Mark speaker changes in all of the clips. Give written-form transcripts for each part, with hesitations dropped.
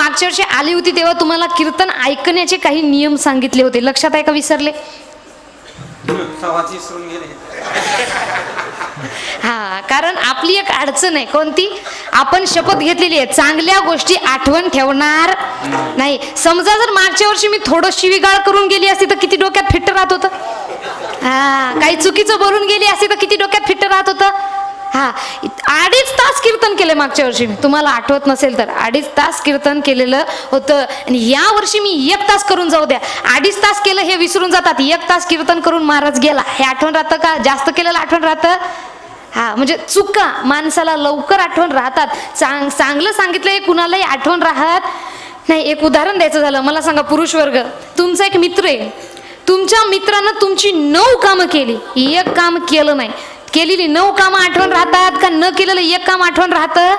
Speaker 1: मागच्या वर्षी आली होती तेव्हा तुम्हाला कीर्तन ऐकण्याचे काही नियम सांगितले होते, लक्षात आहे का? विसरले? हा, कारण आपली एक अडचण आहे. कोणती? आपण शपथ घेतलेली आहे चांगल्या गोष्टी आठवण ठेवणार नाही. समजा जर मागच्या वर्षी मी थोडं शिवीगाळ करून गेली असती तर किती डोक्यात फिट्ट राहत होतं. हा, काही चुकीचं बोलून गेली असती तर किती डोक्यात फिट्ट राहत होतं. हा, 2.5 तास कीर्तन केले मागच्या वर्षी मी, तुम्हाला आठवत नसेल तर 2.5 तास कीर्तन केलेलं होतं. आणि या वर्षी मी 1 तास करून जाऊ द्या. 2.5 तास केलं हे विसरून जातात, 1 तास कीर्तन करून महाराज गेला हे आठवण राहतं का? जास्त केलेलं आठवण राहतं. हा, म्हणजे चुका माणसाला लवकर आठवण राहतात. चांगलं सांगितलं कुणालाही आठवण राहत नाही. एक उदाहरण द्यायचं झालं, मला सांगा पुरुष वर्ग, तुमचा एक मित्र आहे, तुमच्या मित्रानं तुमची 9 कामं केली, 1 काम केलं नाही. केलेली 9 कामं आठवण राहतात का न केलेलं 1 काम आठवण राहतं?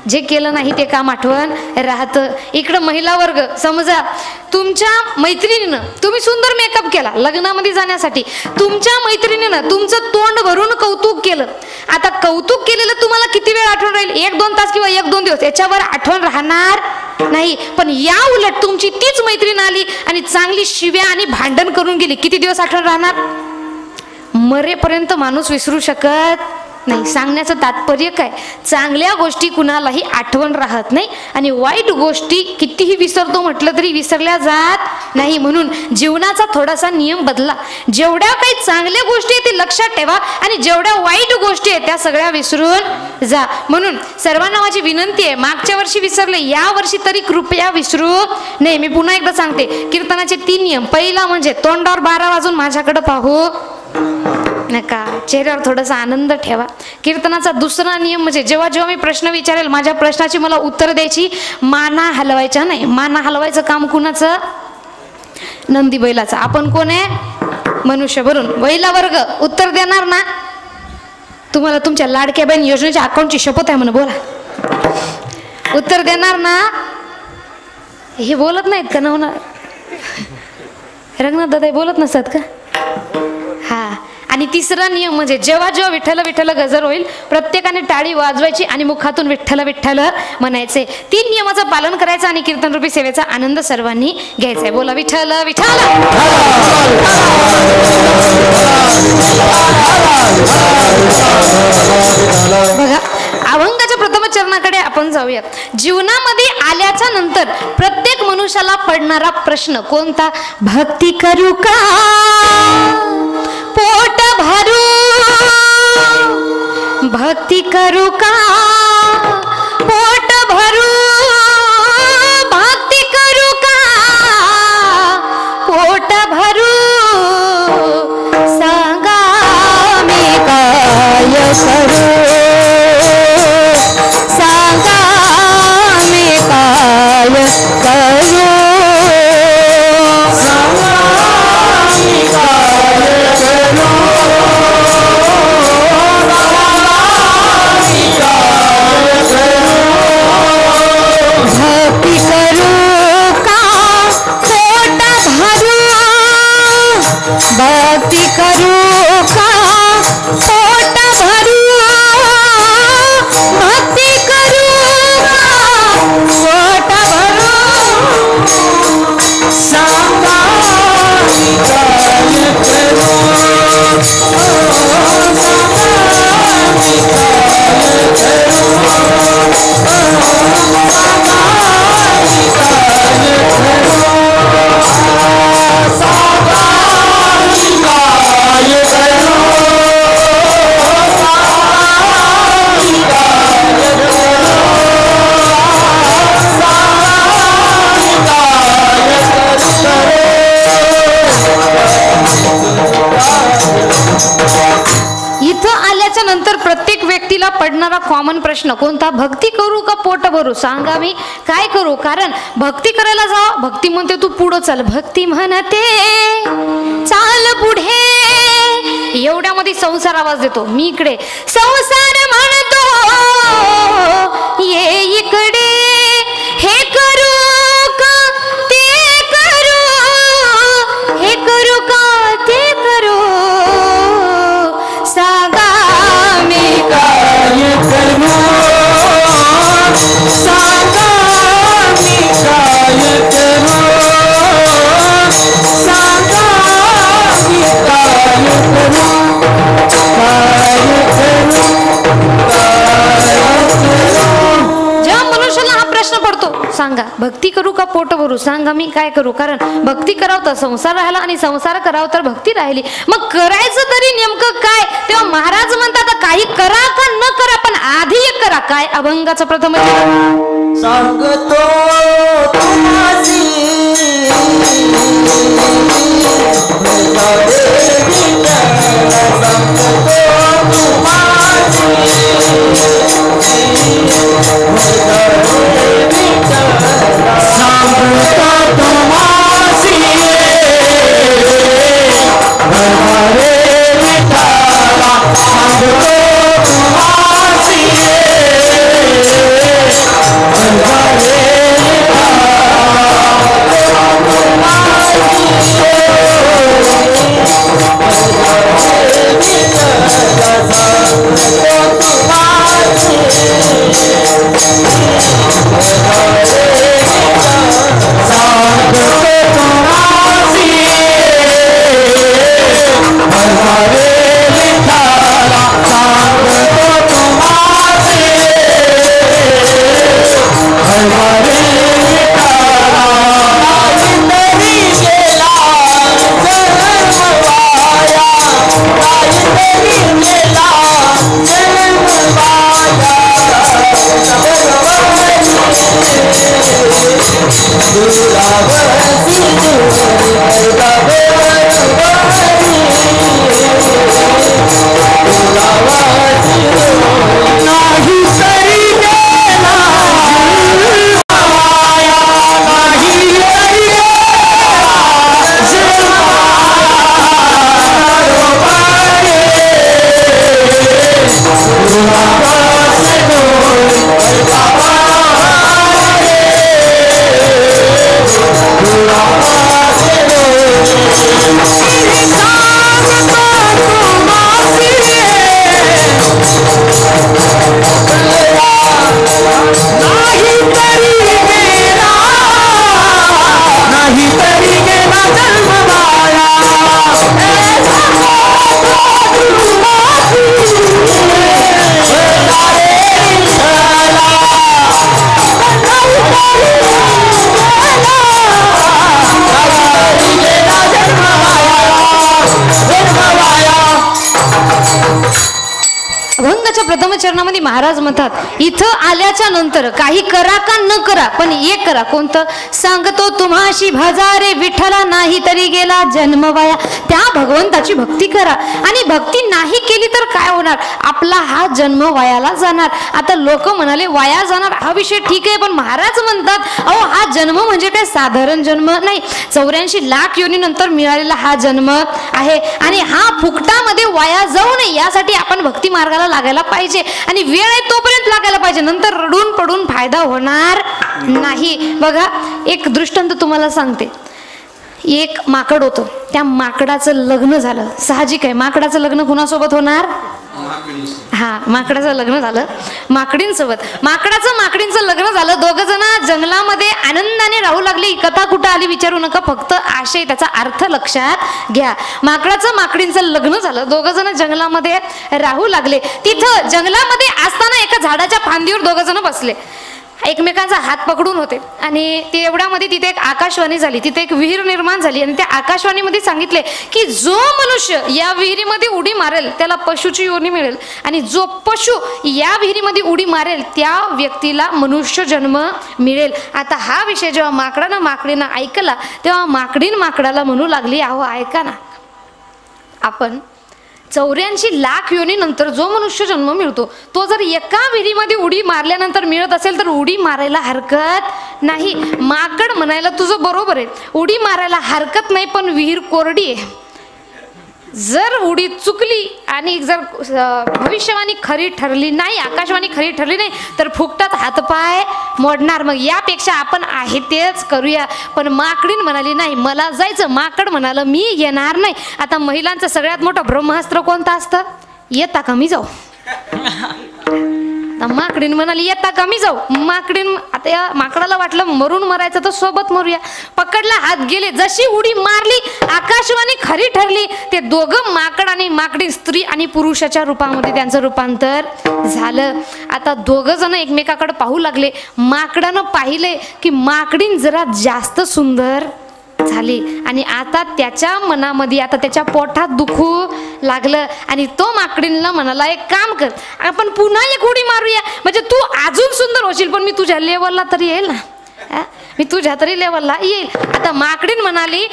Speaker 1: जे केलं नाही ते काम आठवण राहतं. इकडं महिला वर्ग, समजा तुमच्या मैत्रिणीनं तुम्ही सुंदर मेकअप केला लग्नामध्ये जाण्यासाठी, तुमच्या मैत्रिणीनं तुमचं तोंड भरून कौतुक केलं. आता कौतुक केलेलं तुम्हाला किती वेळ आठवण राहील? 1-2 तास किंवा 1-2 दिवस, याच्यावर आठवण राहणार नाही. पण या उलट तुमची तीच मैत्रीण आली आणि चांगली शिव्या आणि भांडण करून गेली, किती दिवस आठवण राहणार? मरेपर्यंत माणूस विसरू शकत नाही. सांगण्याचं तात्पर्य काय? चांगल्या गोष्टी कुणालाही आठवण राहत नाही आणि वाईट गोष्टी कितीही विसरतो म्हटलं तरी विसरल्या जात नाही. म्हणून जीवनाचा थोडासा नियम बदला. जेवढ्या काही चांगल्या गोष्टी आहेत ते लक्षात ठेवा आणि जेवढ्या वाईट गोष्टी आहेत त्या सगळ्या विसरून जा. म्हणून सर्वांना माझी विनंती आहे, मागच्या वर्षी विसरले या वर्षी तरी कृपया विसरू नये. मी पुन्हा एकदा सांगते, कीर्तनाचे 3 नियम. पहिला म्हणजे तोंडावर 12 वाजून माझ्याकडे पाहू नका, चेहऱ्यावर थोडासा आनंद ठेवा. कीर्तनाचा दुसरा नियम म्हणजे जेव्हा जेव्हा मी प्रश्न विचारेल माझ्या प्रश्नाची मला उत्तर द्यायची, माना हलवायचा नाही. माना हलवायचं काम कुणाचं? नंदी बैलाचं. आपण कोण आहे? मनुष्य. भरून बैला वर्ग उत्तर देणार ना? तुम्हाला तुमच्या लाडक्या बहीण योजनेच्या अकाउंटची शपथ आहे म्हणून बोला, उत्तर देणार ना? हे बोलत नाहीत का? नवना रंगनाथ दादा बोलत नसतात का? हा. आणि तिसरा नियम म्हणजे जेव्हा जेव्हा विठ्ठल विठ्ठल गजर होईल प्रत्येकाने टाळी वाजवायची आणि मुखातून विठ्ठल विठ्ठल म्हणायचे. 3 नियमाचं पालन करायचं आणि कीर्तन रूपी सेवेचा आनंद सर्वांनी घ्यायचा आहे. बोला विठ्ठल विठ्ठल. बघा, अभंगाच्या प्रथम चरणाकडे आपण जाऊया. जीवनामध्ये आल्याच्या नंतर प्रत्येक मनुष्याला पडणारा प्रश्न कोणता? भक्ती करू का पोट भरू? भक्ती करू का पोट भरू? भक्ती करू का पोट भरू? सांगा मी काय करू? सांगा मी काय करू? भक्ती करू का पोट भरू? भक्ती करू का पोट भरू? सांगा मी काय करू? नंतर प्रत्येक व्यक्तीला पडणारा कॉमन प्रश्न कोणता? भक्ती करू का पोट भरू? सांगा मी काय करू? कारण भक्ती करायला जावा, भक्ती म्हणते तू पुढं चाल, भक्ती म्हणते चाल पुढे, एवढ्यामध्ये संसार आवाज देतो. मी इकडे संसार म्हणतो ये इकडे, हे करू का ते करू, हे करू का ते करू, सांगा मी काय करू, सांगा प्रश्न पडतो, सांगा भक्ती करू का पोट भरू, सांगा मी काय करू. कारण भक्ती करावं तर संसार राहिला आणि संसार करावं तर भक्ती राहिली. मग करायचं तरी नेमकं काय. तेव्हा महाराज म्हणतात काही करा का न करा पण आधी एक करा. काय अभंगाचं प्रथम
Speaker 2: सांगतो तुम्हासी
Speaker 1: प्रथम चरणामध्ये महाराज म्हणतात इथं आल्याच्या नंतर काही करा का न करा पण एक करा. कोणतं. सांगतो तुम्हाशी भजारे विठ्ठला नाही तरी गेला जन्म वाया. त्या भगवंताची भक्ती करा. आणि भक्ती नाही केली तर काय होणार. आपला हा जन्म वायाला जाणार. आता लोक म्हणाले वाया जाणार हा विषय ठीक आहे पण महाराज म्हणतात अहो हा जन्म म्हणजे काय साधारण जन्म नाही. 84 लाख योनीनंतर मिळालेला हा जन्म आहे आणि हा फुकटामध्ये वाया जाऊ नये यासाठी आपण भक्ती मार्गाला लागायला पाहिजे. आणि वेळ आहे तोपर्यंत लागायला पाहिजे. नंतर रडून पडून फायदा होणार नाही. बघा एक दृष्टांत तुम्हाला सांगते. एक माकड होतं. त्या माकडाचं लग्न झालं. साहजिक आहे माकडाचं लग्न कुणासोबत होणार. हा माकडाचं लग्न झालं माकडींसोबत. माकडींचं लग्न झालं. दोघं जण जंगलामध्ये आनंदाने राहू लागले. ही कथा कुठं आली विचारू नका. फक्त आशय त्याचा अर्थ लक्षात घ्या. माकडींचं लग्न झालं. दोघं जण जंगलामध्ये राहू लागले. तिथं जंगलामध्ये असताना एका झाडाच्या फांदीवर दोघं जण बसले. एकमेकांचा हात पकडून होते आणि ते एवढ्यामध्ये तिथे एक आकाशवाणी झाली. तिथे एक विहीर निर्माण झाली आणि त्या आकाशवाणीमध्ये सांगितले की जो मनुष्य या विहिरीमध्ये उडी मारेल त्याला पशुची योनी मिळेल आणि जो पशु या विहिरीमध्ये उडी मारेल त्या व्यक्तीला मनुष्य जन्म मिळेल. आता हा विषय जेव्हा माकडीनं ऐकला तेव्हा माकडाला म्हणू लागली अहो ऐका ना आपण 84 लाख योनीनंतर जो मनुष्य जन्म मिळतो तो जर एका विहिरीमध्ये उडी मारल्यानंतर मिळत असेल तर उडी मारायला हरकत नाही. माकड म्हणायला तुझं बरोबर आहे उडी मारायला हरकत नाही पण विहीर कोरडी आहे. जर उडी चुकली आणि जर भविष्यवाणी खरी ठरली नाही आकाशवाणी खरी ठरली नाही तर फुकटात हातपाय मोडणार. मग यापेक्षा आपण आहे तेच करूया. पण माकडीन म्हणाली नाही मला जायचं. माकड म्हणालं मी येणार नाही. आता महिलांचं सगळ्यात मोठं ब्रह्मास्त्र कोणतं असतं. येता का मी जाऊ. माकडीन म्हणाली येता का मी जाऊ. माकडीन आता या माकडाला वाटलं मरून मरायचं तर सोबत मरूया. पकडला, हात गेले, जशी उडी मारली आकाशवाणी खरी ठरली. ते दोघं माकड आणि माकडी स्त्री आणि पुरुषाच्या रूपामध्ये त्यांचं रूपांतर झालं. आता दोघं जण एकमेकाकडे पाहू लागले. माकडानं पाहिले की माकडीन जरा जास्त सुंदर झाली आणि आता त्याच्या मनामध्ये आता त्याच्या पोटात दुखू लागलं आणि तो माकडींना म्हणाला एक काम कर, आपण पुन्हा एक उडी मारूया, म्हणजे तू अजून सुंदर होशील पण मी तुझ्या लेवलला तरी येईल ना, मी तुझ्या तरी लेवलला येईल. आता माकडीन म्हणाली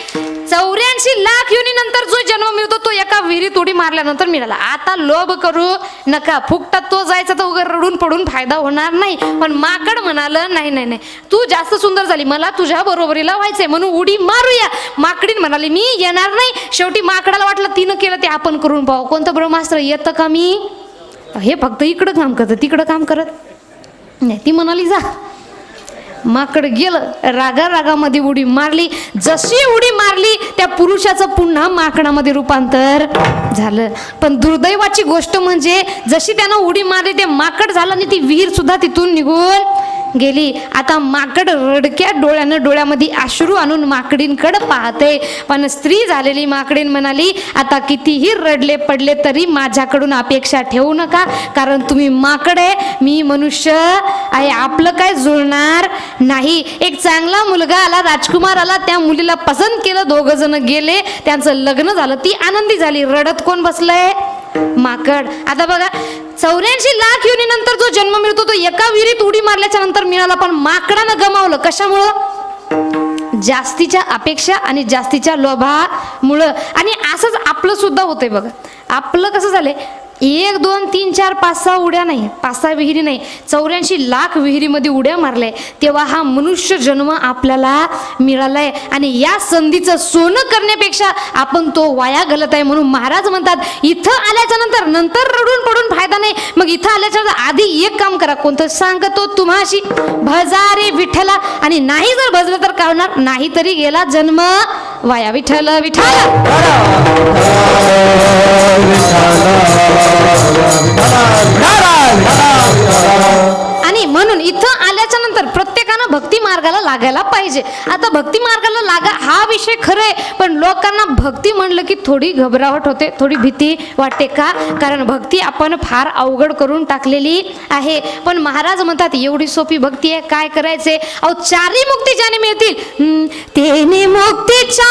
Speaker 1: 84 लाख योनीनंतर जो जन्म मिळतो तो एका विहिरीत उडी मारल्यानंतर मिळाला. आता लोभ करू नका, फुकटात तो जायचा तर उगा रडून पडून फायदा होणार नाही. पण माकड म्हणालं नाही नाही नाही, तू जास्त सुंदर झाली, मला तुझ्या बरोबरीला व्हायचंय म्हणून उडी मारूया. माकडीन म्हणाली मी येणार नाही. शेवटी माकडाला वाटलं तिनं केलं ते आपण करून पाहू. कोणतं ब्रह्मास्त्र येतं का मी, हे फक्त इकडं काम करत तिकडं काम करत नाही. ती म्हणाली जा. माकड गेलं, रागामध्ये उडी मारली. जशी उडी मारली त्या पुरुषाचं पुन्हा माकडामध्ये रूपांतर झालं. पण दुर्दैवाची गोष्ट म्हणजे जशी त्यानं उडी मारली ते माकड झालं आणि ती विहीर सुद्धा तिथून निघून गेली. आता माकड रडक्या डोळ्यानं डोळ्यामध्ये अश्रू आणून माकडींकडे पाहते. पण स्त्री झालेली माकडीन म्हणाली आता कितीही रडले पडले तरी माझ्याकडून अपेक्षा ठेवू नका, कारण तुम्ही माकड आहे, मी मनुष्य आहे, आपलं काय जुळणार नाही. एक चांगला मुलगा आला, राजकुमार आला, त्या मुलीला पसंत केलं, दोघं जण गेले, त्यांचं लग्न झालं, ती आनंदी झाली. रडत कोण बसलंय, माकड. आता बघा 84 लाख योनीनंतर जो जन्म मिळतो तो एका विहिरीत उडी मारल्याच्या नंतर मिळाला, पण माकडानं गमावलं. कशामुळं, जास्तीच्या अपेक्षा आणि जास्तीच्या लोभामुळं. आणि असंच आपलं सुद्धा होतंय बघा. आपलं कसं झालंय, 1 2 3 4 5 6 उड्या नाही, 5 6 विहिरी नाही, 84 लाख विहिरीमध्ये उड्या मारल्या, तेव्हा हा मनुष्य जन्म आपल्याला मिळालाय. आणि या संधीचं सोनं करण्यापेक्षा आपण तो वाया घालत आहे. म्हणून महाराज म्हणतात इथं आल्याच्या नंतर रडून पडून फायदा नाही. मग इथं आल्याच्या आधी एक काम करा, कोणतं सांगतो तुम्हाशी, भजा रे विठ्ठला. आणि नाही जर भजलं तर काय होणार, नाही तरी गेला जन्म वाया. विठ्ठल विठ्ठल. आणि म्हणून इथं आल्याच्या नंतर प्रत्येकानं भक्ती मार्गाला लागायला पाहिजे. आता भक्ती मार्गाला लागा हा विषय खरंय, पण लोकांना भक्ती म्हणलं की थोडी घबराहट होते, थोडी भीती वाटते. का, कारण भक्ती आपण फार अवघड करून टाकलेली आहे. पण महाराज म्हणतात एवढी सोपी भक्ती आहे, काय करायचे, अहो 4 मुक्ती ज्याने मिळतील तेने मुक्ती 4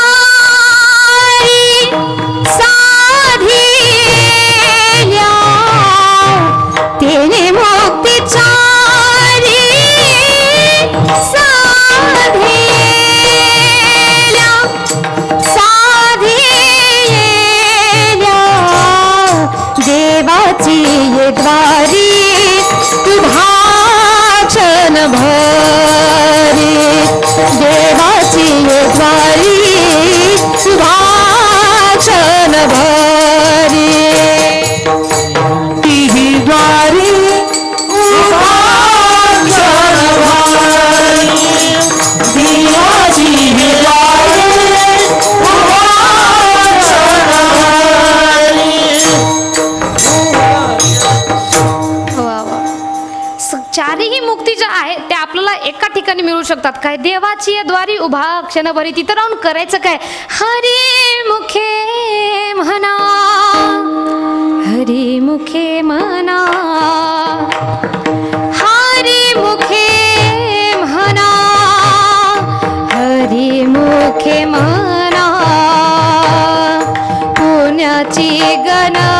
Speaker 1: साधी, तेने मुक्ती 4 देवाची ये द्वारी तुझा क्षण भरी, देवाची ये द्वारी तुझा क्षण भरी, ती द्वारी चारही मुक्ती ज्या आहेत त्या आपल्याला एका ठिकाणी मिळू शकतात. काय, देवाची द्वारी उभा क्षणभरी, तिथं राहून करायचं काय, हरी मुखे म्हणा, हरी मुखे म्हणा, हरी मुखे म्हणा, हरी मुखे म्हणा, पुण्याची गणना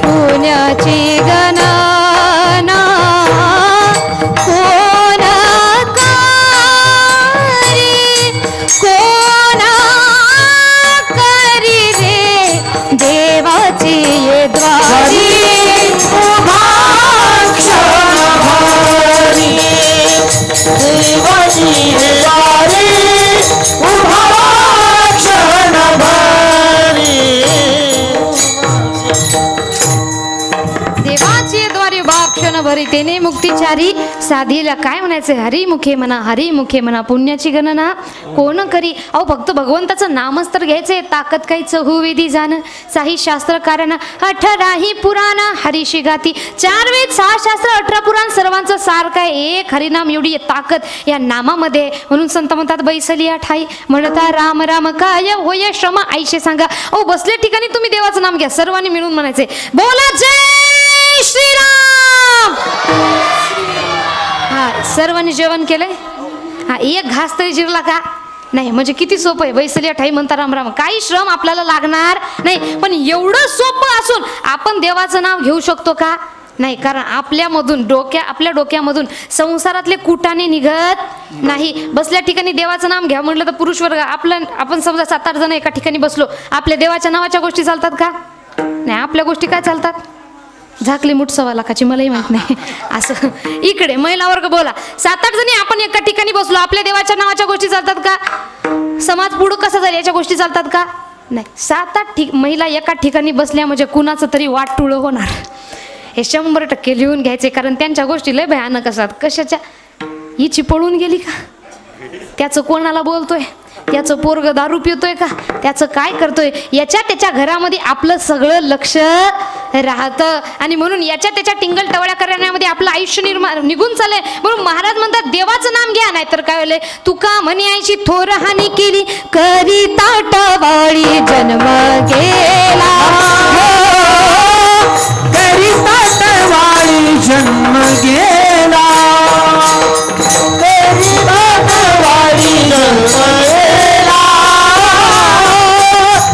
Speaker 1: पुण्याची गणना कोण करी, कोण करी मन भरी तेने मुक्तिचारी साधीला काय म्हणायचं हरिमुखे म्हणा हरिमुखे म्हणा पुण्याची गणना कोण करी. अहो फक्त भगवंताचं नामच तर घ्यायचंय ताकद काही चहुवेदी जाण साही शास्त्र कारण 18 पुराण हरिशी गाती 4 वेद 6 शास्त्र 18 पुराण सर्वांचं सार काय एक हरिनाम एवढी ताकद या नामामध्ये. म्हणून संत म्हणतात बैसली ठाई म्हणता राम राम काय होय श्रम आईशे सांगा. अहो बसल्या ठिकाणी तुम्ही देवाचं नाम घ्या सर्वांनी मिळून म्हणायचे बोला जय श्रीराम. हा सर्वांनी जेवण केलंय. हा एक घास तरी जिरला का नाही. म्हणजे किती सोपं आहे बैसली ठाई म्हणता राम राम काही श्रम आपल्याला लागणार नाही. पण एवढं सोपं असून आपण देवाचं नाव घेऊ शकतो का नाही. कारण आपल्यामधून आपल्या डोक्यामधून संसारातले कुटाने निघत नाही. बसल्या ठिकाणी देवाचं नाम घ्या म्हटलं तर पुरुष वर्ग आपण समजा 7-8 जण एका ठिकाणी बसलो आपल्या देवाच्या नावाच्या गोष्टी चालतात का नाही. आपल्या गोष्टी काय चालतात झाकली मुठ 1.25 लाखाची मलाही माहित नाही असं. इकडे महिला वर्ग बोला 7-8 जणी आपण एका ठिकाणी बसलो आपल्या देवाच्या नावाच्या गोष्टी चालतात का. समाज पुढं कसा जाईल याच्या गोष्टी चालतात का नाही. 7-8 महिला एका ठिकाणी बसल्या म्हणजे कुणाचं तरी वाटटुळं होणार. हे 100% लिहून घ्यायचे कारण त्यांच्या गोष्टी लय भयानक असतात. कशाच्या हिची पळून गेली का त्याचं कोणाला बोलतोय त्याचं पोरग दारू पितोय का त्याचं काय करतोय याच्या त्याच्या घरामध्ये आपलं सगळं लक्ष राहतं. आणि म्हणून याच्या त्याच्या टिंगल टवळ्या करण्यामध्ये आपलं आयुष्य निघून चाललंय. म्हणून महाराज म्हणतात देवाचं नाम घ्या नाहीतर काय होलंय तुका म्हणे आईची थोर हानी केली करिता टवाळी जन्म गेला
Speaker 2: करिता टवाळी जन्म गेला करिता टवाळी जन्म गेला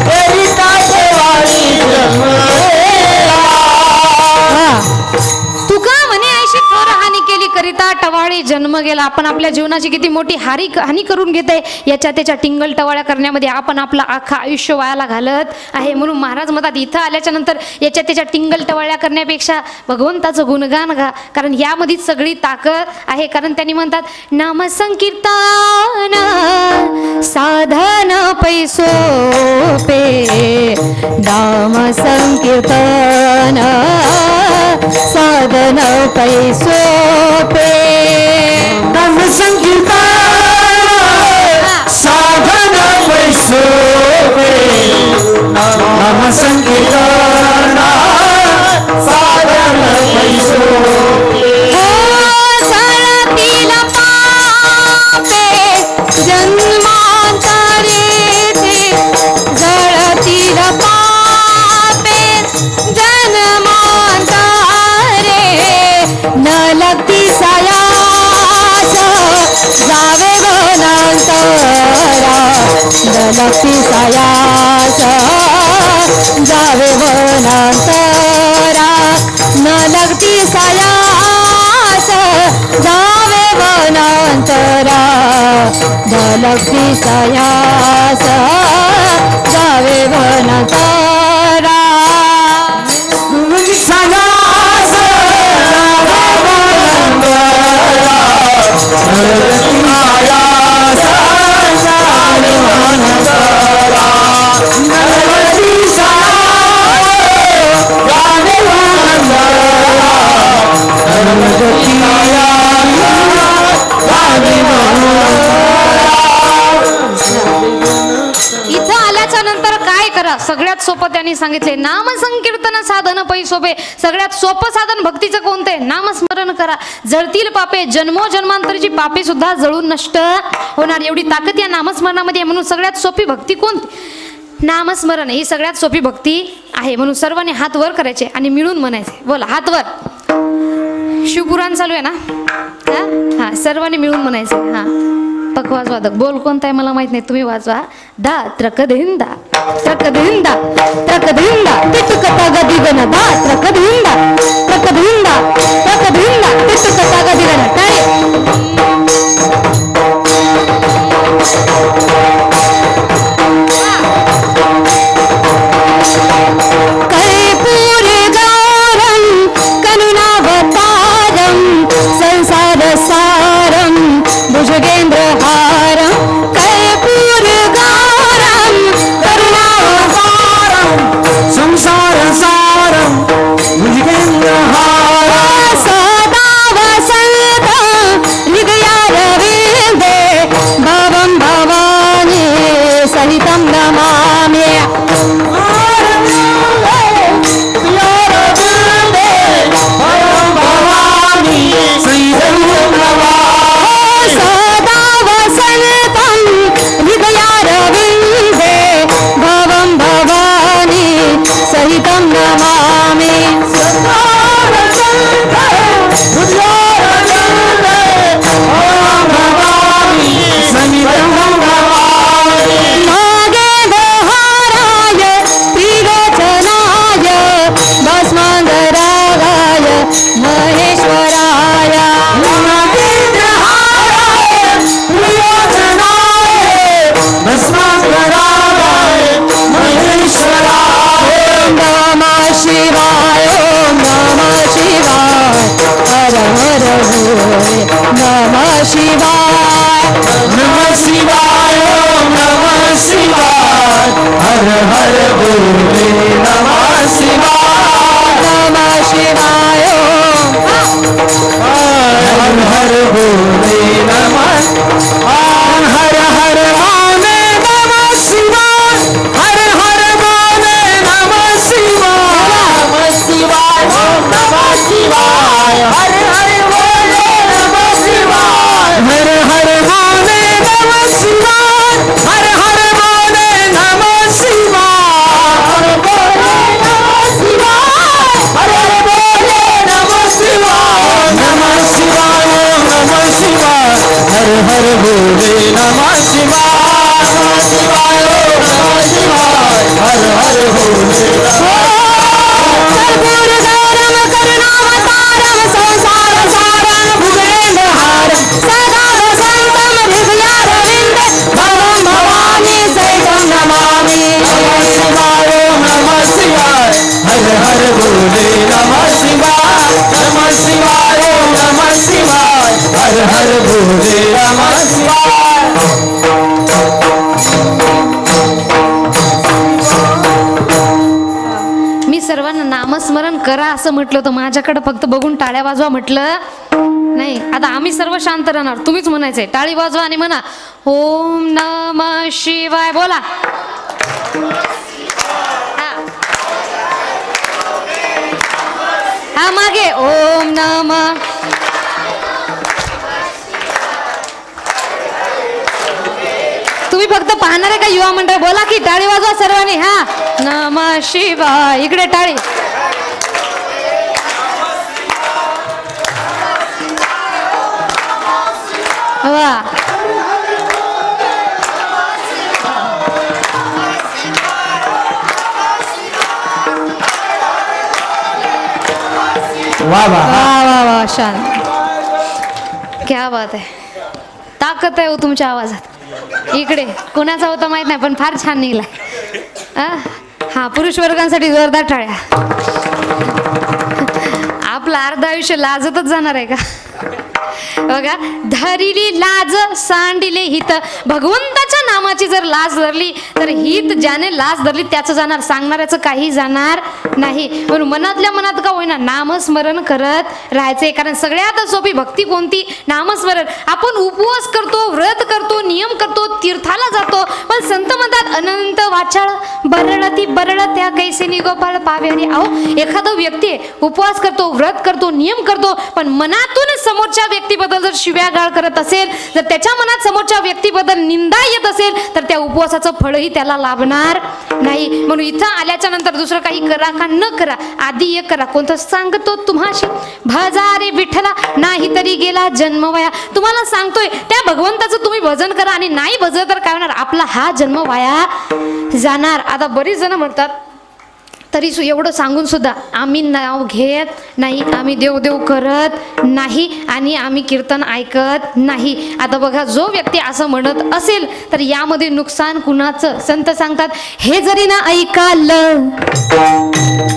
Speaker 2: करिता टवाळी जन्म गेला.
Speaker 1: तुका म्हणे आईशी थोर हानी केली करिता टवाळी जन्म गेला. आपण आपल्या जीवनाची किती मोठी हानी करून घेते याच्या त्याच्या टिंगल टवाळ्या करण्यामध्ये आपण आपलं अख्खं आयुष्य वायाला घालत आहे. म्हणून महाराज म्हणतात इथं आल्याच्या नंतर याच्या त्याच्या टिंगल टवाळ्या करण्यापेक्षा भगवंताचं गुणगान गा कारण यामध्ये सगळी ताकद आहे. कारण त्यांनी म्हणतात नाम संकीर्तन साधन पैसोपे नाम संकीर्तन साधन पैसोपे
Speaker 2: नाम संकीर्तन साधन पैसोपे नाम संकीर्तन साधन पैसोपे.
Speaker 1: सळतील पापे जन्मांतरे ते जळतील पापे जन्मांतरे न लगती सायास जावे वनांतरा न लगती सायास जावे वनांतरा न लगती सायास जावे वनांतरा न लगती सायास जावे वनांतरा.
Speaker 2: सायास
Speaker 1: इथं आल्याच्या नंतर काय करा सगळ्यात सोपं त्यांनी सांगितले नाम संकीर्तन साधन पैसोपे. सगळ्यात सोपं साधन भक्तीचं कोणते नामस्मरण करा. जळतील पापे जन्मोजन्मांतरची पापे सुद्धा जळून नष्ट होणार एवढी ताकद या नामस्मरणामध्ये. म्हणून सगळ्यात सोपी भक्ती कोणती नामस्मरण ही सगळ्यात सोपी भक्ती आहे. म्हणून सर्वांनी हात वर करायचे आणि मिळून म्हणायचे बोला हात वर. शिवपुराण चालू आहे ना हा सर्वांनी मिळून म्हणायचे. हा पकवाज वादक बोल कोणता आहे मला माहित नाही तुम्ही वाजवा. दा त्रकधिंदा त्रकधिंदा त्रकधिंदा तिटुक तगदिगन दा त्रकधिंदा त्रकधिंदा त्रकधिंदा तिटुक तगदिगन टाळे. कर्पूर गौरम करुणावतारम संसार सारम भुजगेंद्रहारम कर्पूर गौरम
Speaker 2: करुणावतारम संसार सारम भुजगेंद्रहारम नमः शिवाय नमः शिवाय हर हर भोले कर्पूर गौरम करुणावतारम संसार सारम भुजगेन्द्रहारम सदा वसंतम हृदयारविंद भवं भवानी सहितं नमामि नमः शिवाय हर हर भोले नमः शिवाय नमः शिवाय हर हर भोले नमः शिवाय
Speaker 1: मी सर्वांना नामस्मरण करा असं म्हटलं होतं, माझ्याकडे फक्त बघून टाळ्या वाजवा म्हटलं नाही. आता आम्ही सर्व शांत राहणार, तुम्हीच म्हणायचंय टाळी वाजवा आणि म्हणा ओम नमः शिवाय. बोला हा मागे ओम नमः. तुम्ही फक्त पाहणार आहे का युवा मंडळ? बोला की टाळी वाजवा सर्वांनी. हा नमः शिवाय. इकडे टाळी. वा
Speaker 2: वाह वाह
Speaker 1: वाह वाह वाह शांत. क्या बात आहे. ताकद आहे हो तुमच्या आवाजात. इकडे कोणाचा होता माहित नाही पण फार छान निघाला. हा पुरुष वर्गांसाठी जोरदार टाळ्या. आपलं अर्ध आयुष्य लाजतच जाणार आहे का? बघा धरिली लाज सांडिले हित. भगवंताच्या नामाची जर लाज धरली तर हित ज्याने लाज धरली त्याचं जाणार, सांगणाऱ्याचं काही जाणार नाही. म्हणून मनातल्या मनात का होईना नामस्मरण करत राहायचे. कारण सगळ्यात सोपी भक्ती कोणती? नामस्मरण. आपण उपवास करतो, व्रत करतो, नियम करतो, तीर्थाला जातो, पण संत म्हणतात अनंत वाचाळ बरळती बरळ त्या कैसे निगोपाळ पावे. आणि अहो एखादा व्यक्ती उपवास करतो, व्रत करतो, नियम करतो, पण मनातून समोरच्या व्यक्तीबद्दल जर शिव्यागाळ करत असेल, जर त्याच्या मनात समोरच्या व्यक्तीबद्दल निंदा येत असेल तर त्या उपवासाचं फळही त्याला लाभणार नाही. म्हणून इथं आल्याच्या नंतर दुसरं काही करा का न करा, आधी एक करा. कोणतं सांगतो तुम्हाशी? भजा रे विठ्ठला नाही तरी गेला जन्म वाया. तुम्हाला सांगतोय त्या भगवंताचं तुम्ही भजन करा आणि नाही भजन तर काय होणार? आपला हा जन्म वाया जाणार. आता बरीच जण म्हणतात तरी एवढं सांगून सुद्धा आम्ही नाव घेत नाही, आम्ही देवदेव करत नाही आणि आम्ही कीर्तन ऐकत नाही. आता बघा जो व्यक्ती असं म्हणत असेल तर यामध्ये नुकसान कुणाचं? संत सांगतात हे जरी ना ऐकालं.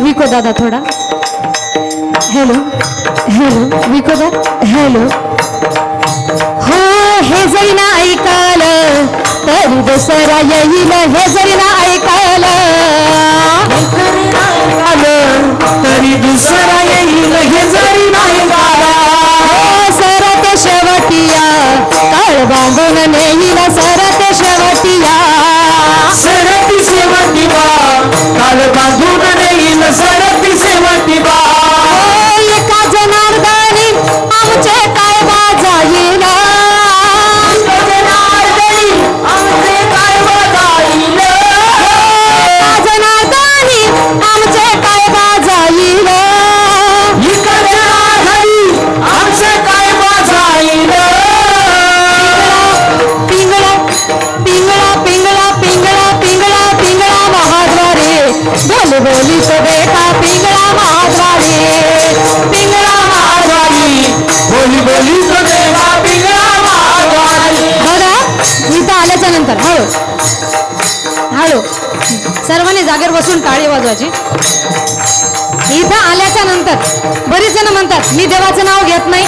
Speaker 1: विको दादा थोडा. हॅलो हॅलो विको दादा हॅलो. हो हे जरी ना ऐकालं तरी दुसरा येईल. हे जरी ना ऐकालं
Speaker 2: तरी दुसरा येईल. हे जरी नाही
Speaker 1: सर ते शेवटिया काळ बांधून नेईल. सर ते शेवटिया
Speaker 2: सरती शेवटी बा काल बांधून नेईल. सरती शेवटी बा
Speaker 1: एका जनार्दनी आमचे काय वाजाईल.
Speaker 2: आमचे काय बजाईल.
Speaker 1: जनार्दनी आमचे काय वाजाईल.
Speaker 2: आमचे काय बजाईल.
Speaker 1: पिंगळा पिंगळा पिंगळा पिंगळा पिंगळा पिंगळा महाद्वारे बोल बोली तो बेटा. पिंगळा महाद्वारे पिंगळा महाद्वारी
Speaker 2: बोली बोली तो देवा. पिंगळा महाद्वारी.
Speaker 1: बघा इथं आल्याच्या नंतर हळू हळू सर्वांनी जागेवर बसून टाळी वाजवायची. इथं आल्याच्या नंतर बरीच जण म्हणतात मी देवाचं नाव घेत नाही,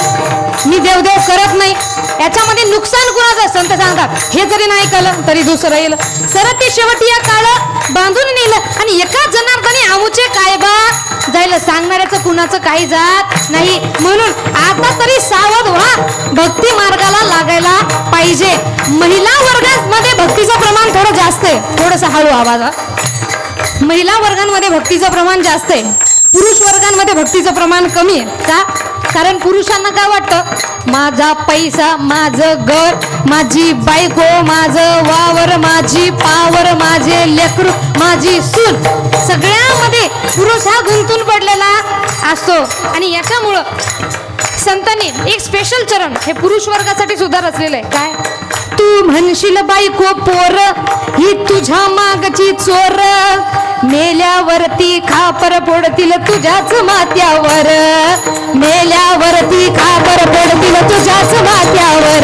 Speaker 1: मी देवदेव करत नाही. याच्यामध्ये नुकसान कुणाचं? संत सांगतात हे जरी नाही कळलं तरी दुसरं येईल. सरती शेवटी या काळ बांधून नेलं आणि एका जनार्दनी आमुचे काय बा जाईल. सांगणाऱ्याचं कुणाचं काही जात नाही. म्हणून आता तरी सावध व्हा, भक्ती मार्गाला लागायला पाहिजे. महिला वर्गामध्ये भक्तीचं प्रमाण थोडं जास्त आहे. थोडंसं हळू आवाजात. महिला वर्गांमध्ये भक्तीचं प्रमाण जास्त आहे, पुरुष वर्गांमध्ये भक्तीचं प्रमाण कमी आहे. का? कारण पुरुषांना काय वाटतं माझा पैसा, माझं घर, माझी बायको, माझं वावर, माझी पावर, माझे लेकरू, माझी सून, सगळ्यामध्ये पुरुष हा गुंतून पडलेला असतो. आणि याच्यामुळं संतांनी एक स्पेशल चरण हे पुरुष वर्गासाठी सुद्धा रचलेलं आहे. काय? तू म्हणशील बायको पोर ही तुझ्या मागची चोर, मेल्यावरती खापर पडतील तुझ्याच माथ्यावर, मेल्यावरती खापर पडतील तुझ्याच माथ्यावर.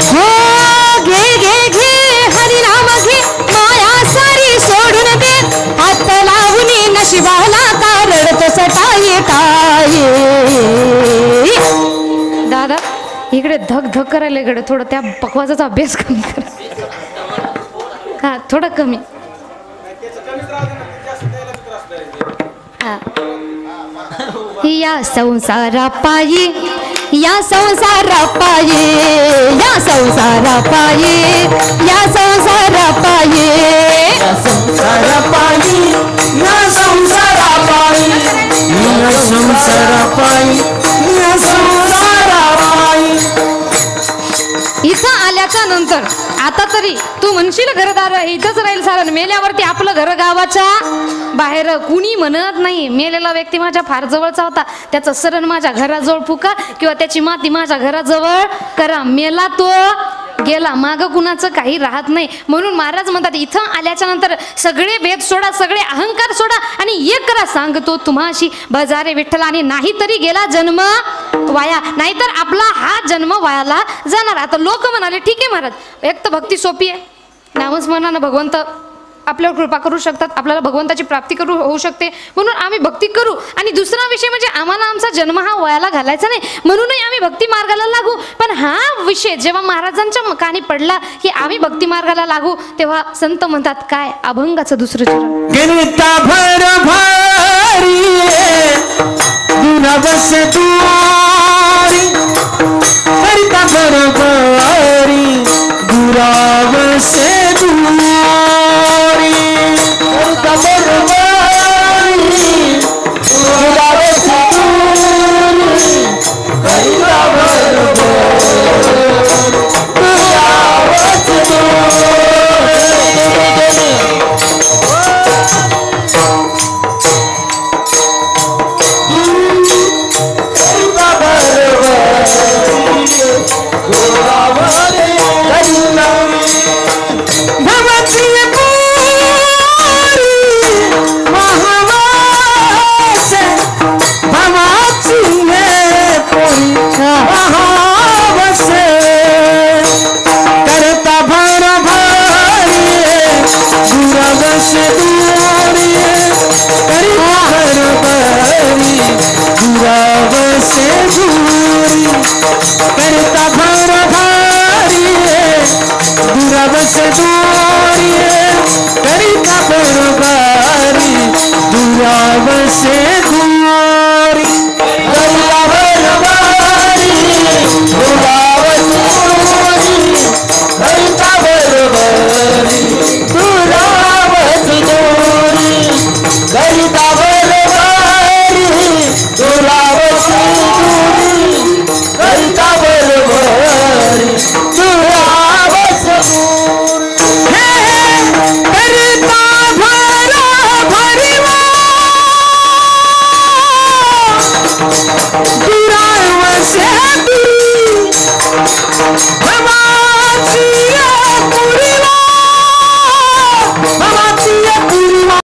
Speaker 1: हो घे घे घे हरिनाम घे, माया सारी सोडून दे, हात लावून नशिबाला का रडतो सटाये टाये. दादा इकडे धक धक करायला इकडे थोडं त्या पकवाजाचा अभ्यास कमी कर. हा थोडं कमी. या संसारा पायी, या संसारा पायी, या संसारा पायी, या संसारा पायी,
Speaker 2: या संसारा पायी, या संसारा पायी, या संसारा पायी, या संसारा पायी.
Speaker 1: इथं आल्याच्या नंतर आता तरी तू म्हणशील घरदार इथंच राहील सारण, मेल्यावरती आपलं घर गावाच्या बाहेर कुणी म्हणत नाही. मेलेला व्यक्ती माझ्या फार जवळचा होता, त्याचं सरण माझ्या घराजवळ फुका किंवा त्याची माती माझ्या घराजवळ करा. मेला तो गेला, माग कुणाचं काही राहत नाही. म्हणून महाराज म्हणतात इथं आल्याच्या नंतर सगळे भेद सोडा, सगळे अहंकार सोडा आणि एक करा सांगतो तुम्हाशी बजारे विठ्ठल. आणि नाहीतरी गेला जन्म वाया, नाहीतर आपला हा जन्म वायाला जाणार. आता लोक म्हणाले ठीक आहे महाराज, एक तर भक्ती सोपी आहे, नामस्मरणानं भगवंत आपल्यावर कृपा करू शकतात, आपल्याला भगवंताची प्राप्ती होऊ शकते, म्हणून आम्ही भक्ती करू. आणि दुसरा विषय म्हणजे आम्हाला आमचा जन्म हा वयाला घालायचा नाही, म्हणूनही आम्ही भक्ती मार्गाला लागू. पण हा विषय जेव्हा महाराजांच्या कानी पडला की आम्ही भक्ती मार्गाला लागू, तेव्हा संत म्हणतात काय, अभंगाचं दुसरं चरण.
Speaker 2: गिरता भर भारी दुरावस दुरी, करता भर भारी दुरावस दुरी, करता भर भारी दुरावस दुरी, करता भर भारी दुरावस दुरी.